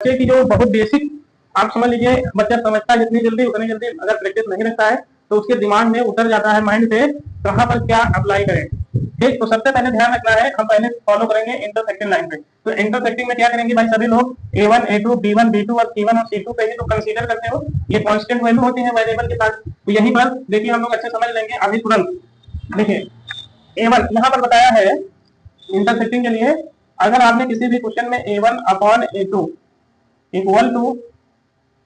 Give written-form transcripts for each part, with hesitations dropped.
बच्चे की जो बहुत बेसिक आप समझ लीजिए, बच्चा समझता है जितनी जल्दी उतनी जल्दी अगर प्रैक्टिस नहीं रखता है तो उसके दिमाग में उतर जाता है माइंड से कहाँ पर क्या अप्लाई करें। ठीक, तो सबसे पहले ध्यान रखना है, हम पहले फॉलो करेंगे इंटरसेक्टिंग लाइन पे। तो इंटरसेक्टिंग में क्या करेंगे भाई, सभी लोग A1 A2 B1 B2 और C1 और C2 पे ही तो कंसीडर करते हो, ये कांस्टेंट वैल्यू होती है वेरिएबल के साथ। तो यहीं पर देखिए हम लोग अच्छे समझ लेंगे अभी तुरंत। देखिए A1 यहाँ पर बताया है इंटरसेक्टिंग के लिए, अगर आपने किसी भी क्वेश्चन में A1 upon A2 equal to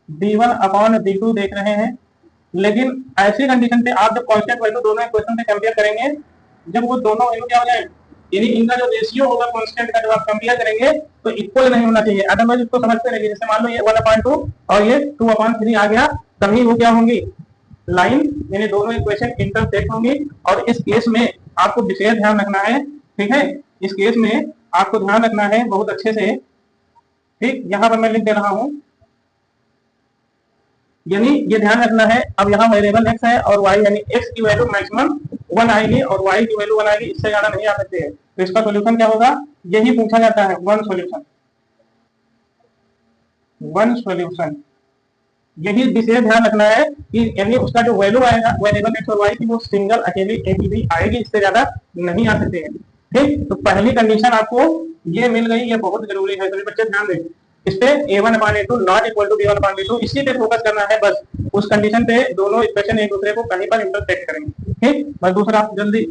B1 upon B2 देख रहे हैं, लेकिन ऐसी कंडीशन पे आप जब कांस्टेंट वैल्यू दोनों इक्वेशन पे कंपेयर करेंगे, जब वो दोनों वैल्यू क्या हो जाए, यानी इनका जो रेशियो होगा कांस्टेंट का जब आप कंपेयर करेंगे तो इक्वल नहीं होना चाहिए, अदरवाइज इसको समझते रहिए। जैसे मान लो ये 1/2 और ये 2/3 आ गया, तभी वो क्या होंगी, लाइन, यानी दोनों इक्वेशन इंटरसेक्ट होंगी। और इस केस में आपको विशेष ध्यान रखना है, ठीक है, इस केस में आपको ध्यान रखना है बहुत अच्छे से। ठीक, यहाँ पर मैं लिख दे रहा हूं, यानी ये ध्यान रखना है, अब यहाँ वेरिएबल x है और y, यानी x की वैल्यू मैक्सिमम 1 आएगी और y की वैल्यू 1 आएगी, इससे ज्यादा नहीं आ सकती है। तो इसका सॉल्यूशन क्या होगा, यही पूछा जाता है, वन सॉल्यूशन। यही विशेष ध्यान रखना है कि यानी उसका जो वैल्यू आएगा वेरिएबल x और y की, वो सिंगल अकेली एक ही आएगी, इससे ज्यादा नहीं आ सकती है। ठीक, तो पहली कंडीशन आपको ये मिल गई, ये बहुत जरूरी है, सभी बच्चे ध्यान दें। इस पे A1/A2 not equal to B1/B2, इसी पे फोकस करना है बस, उस कंडीशन पे दोनों इक्वेशन एक दूसरे को कहीं पर इंटरसेक्ट करेंगे। ठीक, बस दूसरा जल्दी,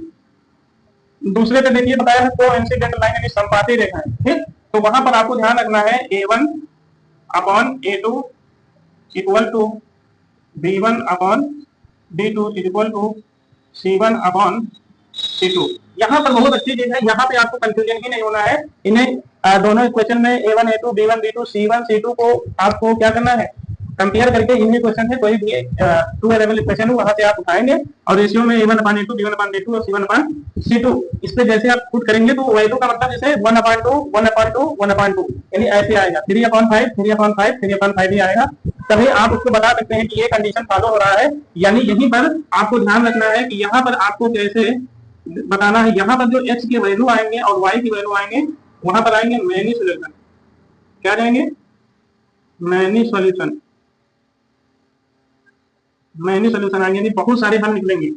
दूसरे पे देखिए बताया है कोइंसिडेंट लाइन यानी संपाती रेखाएं। ठीक, तो वहां पर आपको ध्यान रखना है A1/A2 equal to B1/B2 equal to C1/C2। यहाँ पर बहुत अच्छी चीज है, यहाँ पे आपको कंफ्यूजन ही नहीं होना है। इन्हें दोनों इक्वेशन में A1 A2 B1 B2 C1 C2 को आपको क्या करना है, कंपेयर करके इन्हीं क्वेश्चन से कोई भी 2 अवेलेबल इक्वेशन हो वहां से आप उठाएंगे और रेशियो में A1/A2 B1/B2 और C1/C2 इस पे जैसे आप पुट करेंगे तो वैल्यू का मतलब जैसे 1/2 1/2 1/2 यानी ऐसे आएगा, 3/5 3/5 3/5 ही आएगा। तभी आप उसको बता सकते हैं कि ये कंडीशन फॉलो हो रहा है। यानी यहीं पर आपको ध्यान रखना है कि यहाँ पर आपको कैसे बताना है, यहाँ पर जो x की वैल्यू आएंगे और y की वैल्यू आएंगे, वहां पर आएंगे मैनी सॉल्यूशन। क्या जाएंगे, मैनी सॉल्यूशन, मैनी सॉल्यूशन आएंगे, यानी बहुत सारे हल निकलेंगे।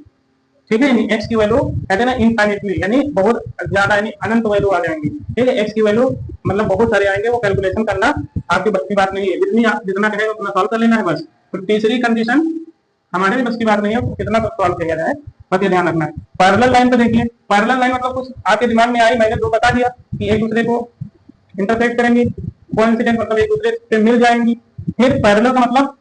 ठीक है, यानी x की वैल्यू कहते हैं ना इनफाइनिटली, यानी बहुत ज्यादा, यानी अनंत वैल्यू आ जाएंगी। ठीक है, x की वैल्यू मतलब बहुत सारे आएंगे, वो कैलकुलेशन करना आपकी बस की बात नहीं है, जितना कहेगा उतना सॉल्व कर लेना है बस। तो तीसरी कंडीशन हमारे भी बस की बात नहीं है, कितना सॉल्व किया जाए, बस ये ध्यान रखना है। पैरेलल लाइन पे देखिए, पैरेलल लाइन मतलब कुछ आपके दिमाग में आई, मैंने तो बता दिया कि एक दूसरे को इंटरसेक्ट करेंगी, कोइंसिडेंट मतलब एक दूसरे से मिल जाएंगी। फिर पैरेलल का मतलब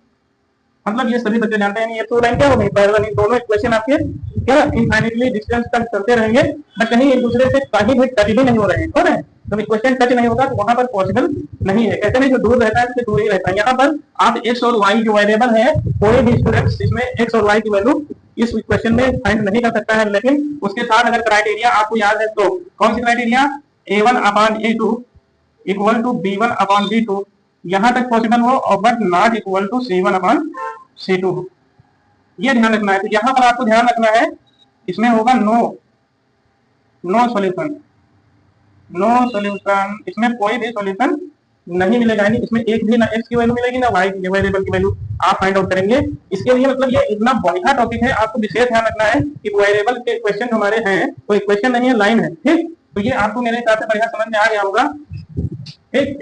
ये सभी बच्चे जानते हैं, ये तो लाइन क्या हो गई, पैरेलल, दोनों इक्वेशन आपके क्या इनफाइनिटली डिस्टेंस तक चलते रहेंगे, बट कहीं एक दूसरे से कहीं भी टच भी नहीं हो रहे हैं। ठीक है, जब इक्वेशन टच नहीं होगा तो वहां पर पॉसिबल नहीं है। कहते नहीं जो दूर रहता है उससे दूर ही रहता है। यहाँ पर आप x और y जो वेरिएबल है, कोई भी स्टूडेंट इसमें x और y की वैल्यू इस इक्वेशन में फाइंड नहीं कर सकता है, लेकिन उसके साथ अगर क्राइटेरिया आपको याद है तो कौन सी criteria, A1/A2 equal to B1/B2 यहाँ तक पॉसिबल हो और but not equal to C1/C2 हो, ये ध्यान रखना है। तो यहाँ पर आपको ध्यान रखना है, इसमें होगा नो सॉल्यूशन, इसमें कोई भी सॉल्यूशन नहीं मिलेगा, यानी इसमें एक भी ना x की वैल्यू मिलेगी ना y की वेरिएबल की वैल्यू आप फाइंड आउट करेंगे। इसके लिए मतलब ये इतना बढ़िया टॉपिक है, आपको विशेष ध्यान रखना है कि वेरिएबल के क्वेश्चन हमारे हैं, कोई क्वेश्चन नहीं है, लाइन है। ठीक, तो ये आपको मेरे हिसाब से बढ़िया समझ में आ गया होगा। ठीक।